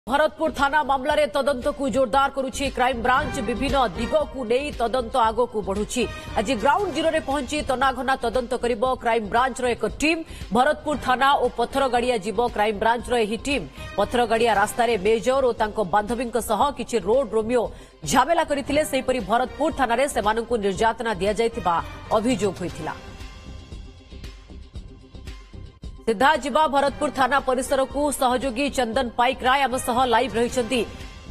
भरतपुर थाना मामलें तदंत को जोरदार करुछि क्राइम ब्रांच विभिन्न दिग को नहीं तदंत आग को बढ़ुछि। आज ग्राउंड जीरो में पहुंची तनाघना तदंत करिबो क्राइम ब्रांच रो एक टीम। भरतपुर थाना और पथरगाड़िया जीव क्राइम ब्रांच रो एही टीम पथरगाड़िया रास्ता रे मेजर और तांको बांधवींक सह किछि रोड रोमियो झमेला करथिले। सेहीपरि भरतपुर थाना रे सेमानंकु निर्यातना दिया जायतिबा अभियोग होइथिला। सीधा जिबा भरतपुर थाना परिसर को सहयोगी चंदन पाइक राय आम सह लाइव रही।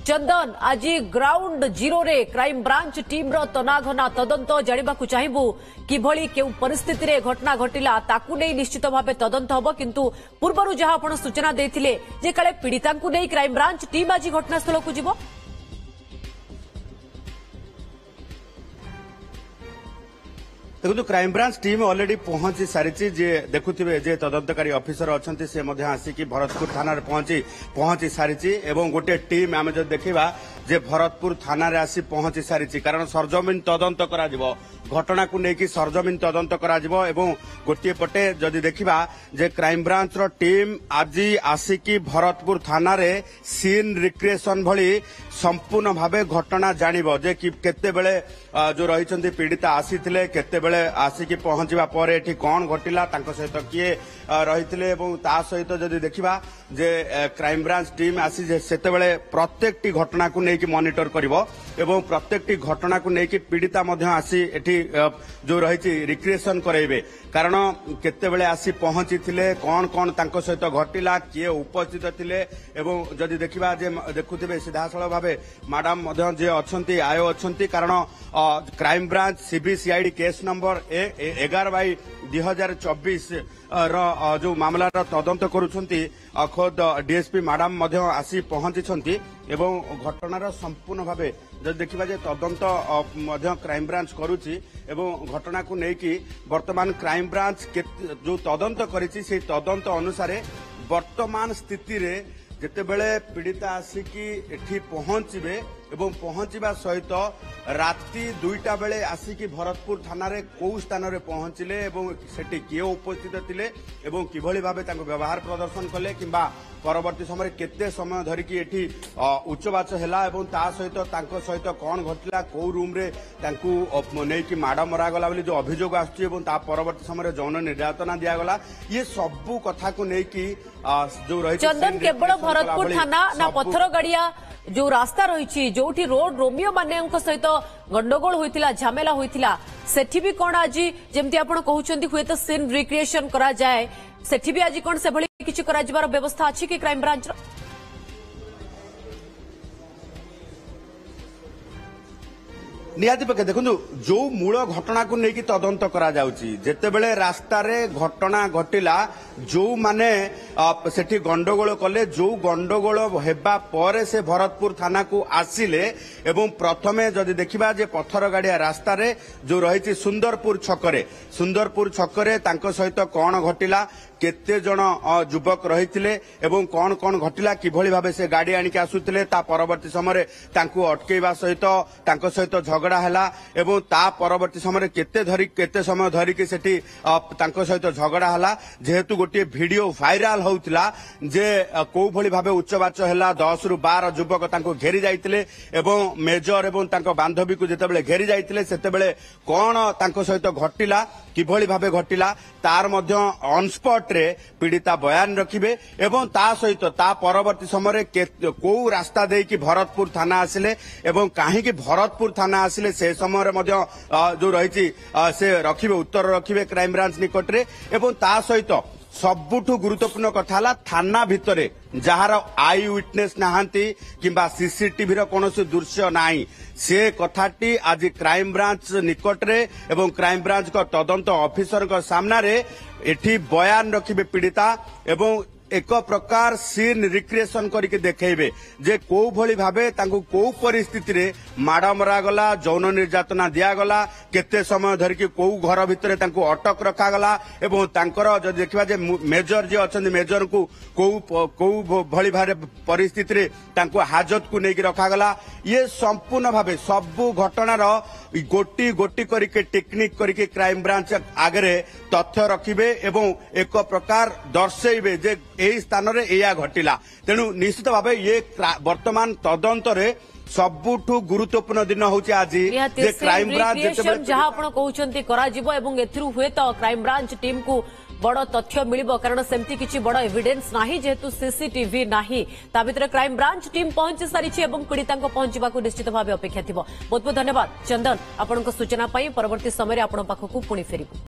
चंदन, आज ग्राउंड जीरो रे क्राइम ब्रांच टीम रो तनाघना तदंत जानिबा को चाहिबू किभली केउ परिस्थिति रे घटना घटिला ताकू नै निश्चित भाबे तदंत हबो, किंतु पूर्वरु जहा आपण सूचना देथिले जे काले पीड़ितांकु नै क्राइम ब्रांच टीम आज घटनास्थल को जिवो। देखो क्राइम ब्रांच टीम ऑलरेडी पहुंची सारी जे देखुथिबे जे तदंतकारी ऑफिसर अछंती से मध्य आसिकी भरतपुर थाना रे पहुंची सारी एवं गोटे टीम आमे जो देखिबा जे भरतपुर थाना रे आसी पहुंची सारी कारण सरजमीन तदंत करा जिवो। घटना को लेकिन सरजमीन तदंत करा जिवो एवं गोटे पटे जदि देखिबा जे क्राइम ब्रांच रो टीम आज आसिकी भरतपुर थाना रे सीन रिक्रिएशन भली संपूर्ण भावे घटना जानिबो जे केते बेले जो रहिचंती पीड़िता आसीथिले केते बेले आसिकी पहुंचवा पर एठी कोन घटिला तांको सहित किए रहिथिले एवं ता सहित जदि देखिबा जे क्राइम ब्रांच टीम आसी जे सेते बेले प्रत्येकटी घटना को लेकिन मॉनिटर करिवो एवं प्रत्येकटी घटना को लेकिन पीड़िता मध्य आसी एठी जो रही रिक्रिएशन कराइबे कारण केतेबेले आसी पहुंची थिले कौन कौन तांको सहित घटिला किए उपस्थित थिले एवं जदि देखिबा जे देखुथिबे सीधासळ भाबे मैडम मध्य जे अछंती आयो अछंती कारण crime branch CBCID case number 11/2024 जो मामला तदंत करुछंती खुद डीएसपी मैडम मध्य आसी पहुंची एवं घटनार संपूर्ण भावे जब देखा जे तदंत मध्य क्राइम ब्रांच करुची एवं घटना को लेकिन वर्तमान क्राइम ब्रांच जो तदंत करिछि से तदंत अनुसार वर्तमान स्थिति रे जेतेबेले पीड़िता आसिकी एठी पहुंचबे एवं पहुंचवा सहित राति 2टा बेले आसिकी भरतपुर थाना रे कौ स्थान रे पहुंचले एवं सेठी किए उपस्थित थिले एवं किभली भाबे तांको व्यवहार प्रदर्शन कले किंबा परवर्ती समय केते समय धरिकी एठी उच्चवाच हैला एवं ता सहित तांको सहित कोन घटला को रूम रे तांको नै कि माडा मरा गला बोली जो अभियोग आछि एवं ता परवर्ती समय जौन निर्यातना दिया गला ये सब कथा को नै कि जो रही चंदन केवल भरतपुर थाना ना पथरगाड़िया जो रास्ता रही जोठी रोड रोमियो माने सहित गंडगोल होइतिला झमेला होइतिला सेठी भी कोन आज जेमती आपण कहउछंती हुए तो सीन रिक्रिएशन करा जाए सेठी भी आज कोन से भली किछि करा जिबार व्यवस्था अछि कि क्राइम ब्रांच रो? निहाती पके देखु जो मूल घटना को लेकिन तदंत करा जाउची जेतेबेले रास्ता रे घटना घटिला जो माने सेठी गंडगोल कले जो गंडगोल हेबा पर से भरतपुर थाना को आसिले एवं प्रथमे जदि देखिबा जे पथरगाड़िया रास्ता रे जो रही सुंदरपुर छकरे तांको सहित कौन घटिला केते जन युवक रही एवं कौन कौन घटिला किभली भाबे से गाड़ी आनिक आसुथिले ता परवर्ती समय तांको अटकेबा सहित झगड़ा हैला एवं ता परवर्ती समय केते समय धरिकी सेठी तांको सहित झगड़ा हैला जेहेतु गोटे वीडियो वायरल होउतिला जे को भली भाबे उच्चवाच हैला 10 रु 12 युवक तांको घेरी जाइतिले एवं मेजर एवं तांको बांधवी को जेतेबेले घेरी जाइतिले सेतेबेले कोन तांको सहित घटिला किभली भाबे घटिला तार मध्य ऑन स्पॉट रे पीड़िता बयान रखिबे एवं ता सहित ता परवर्ती समय को रास्ता दे कि भरतपुर थाना आसिले एवं काहे कि भरतपुर थाना आसिले से समय मध्य जो रही से रखिबे उत्तर रखिबे क्राइम ब्रांच निकट रे एवं ता सहित सबुठु गुरुत्वपूर्ण कथा थाना भितरे जार आई विटनेस नहांती किंबा सीसीटीवी रो कोनोसी दृश्य नाही से कथाटी आज क्राइम ब्रांच निकट रे एवं क्राइम ब्रांच को तदंत ऑफिसर को सामना रे एठी बयान रखिबे पीड़िता एवं एक प्रकार सीन रिक्रिएशन करके देखेबे जे को भली भाबे तांको को परिस्थिति रे माडा मरा गला जौन निर्यातना दिया गला केते समय धरिकी को घर भितरे तांको अटक रखा गला एवं तांकर जदि देखिबा जे मेजर जे अछन मेजर को भली भाबे परिस्थिति रे तांको हाजत को नेकी रखा गला ये संपूर्ण भाबे सब घटनार गोटी गोटी करके टेक्निक करके क्राइम ब्रांच आगे तथ्य रखिबे एवं एक प्रकार दर्शेबे जे एही स्थान रे एया घटिला तेणु निश्चित भाव ये वर्तमान तदंतरे सबुठु गुरुत्वपूर्ण दिन होची आज जे क्राइम ब्रांच जहां आपण कहउचंती करा जिवो एवं एथिरु हुए तो क्राइम ब्रांच टीम को बड़ तथ्य मिलिबो कारण सेमती किछि बड़ एविडेंस नाही जेतु सीसीटीवी नाही ता भितर क्राइम ब्रांच टीम पहुंची सारिछि एवं पीड़ितांको पहुंचीबाकू निश्चित भाबे अपेक्षा थिबो। बहुत बहुत धन्यवाद चंदन आपनक सूचना पाई परवर्ती समय रे आपण पाखकू पुणी फेरिबो।